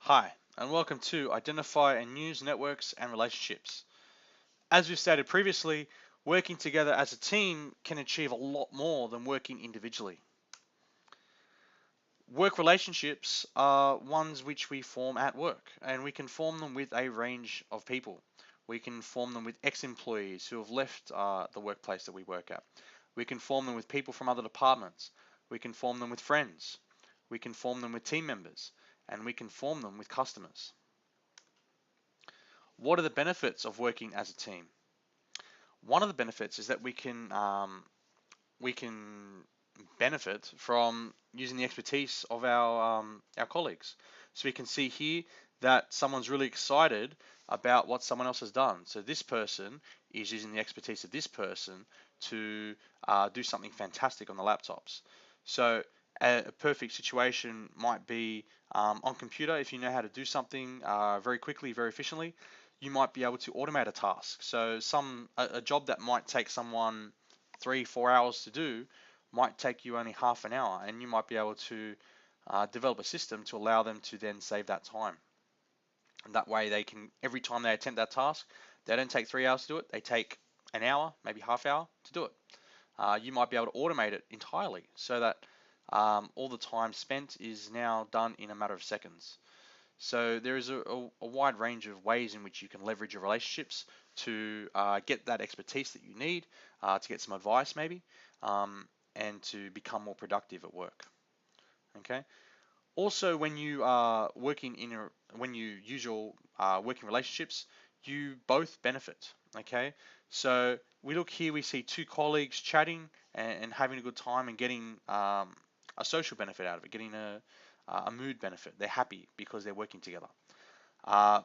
Hi, and welcome to Identify and Use Networks and Relationships. As we've stated previously, working together as a team can achieve a lot more than working individually. Work relationships are ones which we form at work, and we can form them with a range of people. We can form them with ex-employees who have left the workplace that we work at. We can form them with people from other departments. We can form them with friends. We can form them with team members, and we can form them with customers. What are the benefits of working as a team? One of the benefits is that we can benefit from using the expertise of our colleagues. So we can see here that someone's really excited about what someone else has done. So this person is using the expertise of this person to do something fantastic on the laptops. So a perfect situation might be on computer. If you know how to do something very quickly, very efficiently, you might be able to automate a task. So a job that might take someone 3-4 hours to do might take you only half an hour, and you might be able to develop a system to allow them to then save that time. And that way they can, every time they attempt that task, they don't take 3 hours to do it, they take an hour, maybe half hour to do it. You might be able to automate it entirely so that all the time spent is now done in a matter of seconds. So there is a wide range of ways in which you can leverage your relationships to get that expertise that you need, to get some advice maybe, and to become more productive at work. Okay. Also, when you are working when you use your working relationships, you both benefit. Okay. So we look here, we see two colleagues chatting and having a good time and getting a social benefit out of it, getting a mood benefit. They're happy because they're working together. Uh,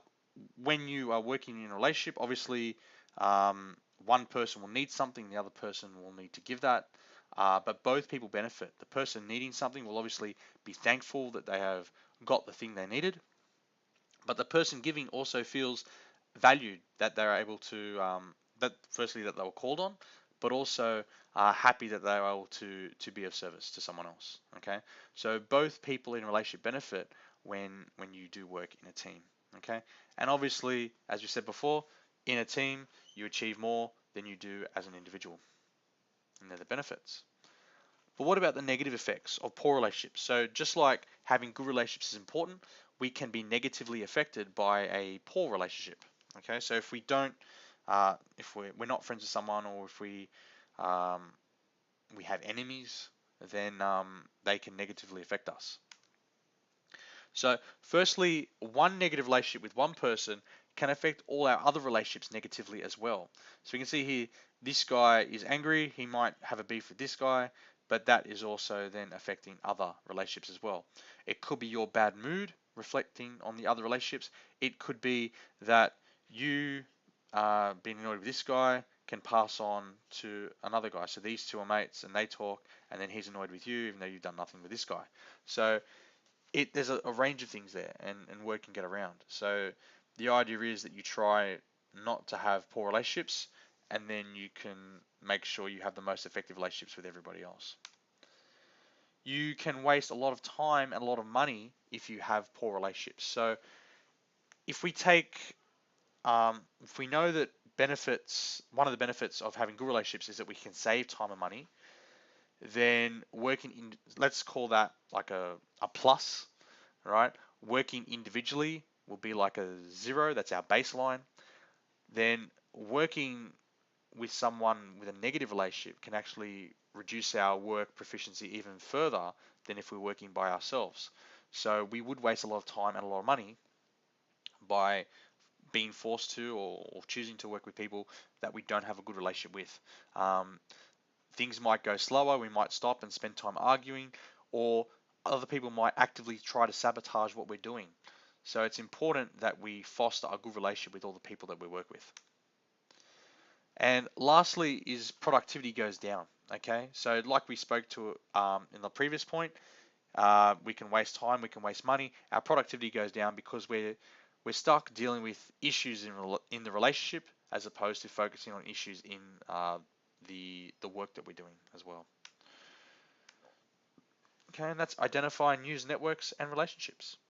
when you are working in a relationship, obviously, one person will need something, the other person will need to give that. But both people benefit. The person needing something will obviously be thankful that they have got the thing they needed, but the person giving also feels valued that they're able to, that firstly that they were called on, but also happy that they are able to be of service to someone else. Okay, so both people in a relationship benefit when you do work in a team. Okay, and obviously, as we said before, in a team you achieve more than you do as an individual, and they're the benefits. But what about the negative effects of poor relationships? So just like having good relationships is important, we can be negatively affected by a poor relationship. Okay, so if we don't, if we're not friends with someone, or if um, we have enemies, then they can negatively affect us. So firstly, one negative relationship with one person can affect all our other relationships negatively as well. So we can see here, this guy is angry, he might have a beef with this guy, but that is also then affecting other relationships as well. It could be your bad mood reflecting on the other relationships. It could be that you being annoyed with this guy can pass on to another guy. So these two are mates and they talk, and then he's annoyed with you even though you've done nothing with this guy. So there's a range of things there, and word can get around. So the idea is that you try not to have poor relationships, and then you can make sure you have the most effective relationships with everybody else. You can waste a lot of time and a lot of money if you have poor relationships. So if we take, if we know that one of the benefits of having good relationships is that we can save time and money, then working in, let's call that like a plus, right? Working individually will be like a 0, that's our baseline. Then working with someone with a negative relationship can actually reduce our work proficiency even further than if we're working by ourselves. So we would waste a lot of time and a lot of money by being forced to, or choosing to work with people that we don't have a good relationship with. Um, Things might go slower, we might stop and spend time arguing, or other people might actively try to sabotage what we're doing. So it's important that we foster a good relationship with all the people that we work with. And lastly is productivity goes down. Okay, so like we spoke to in the previous point, we can waste time, we can waste money. Our productivity goes down because we're stuck dealing with issues in the relationship as opposed to focusing on issues in the work that we're doing as well. Okay, and that's identify and use networks and relationships.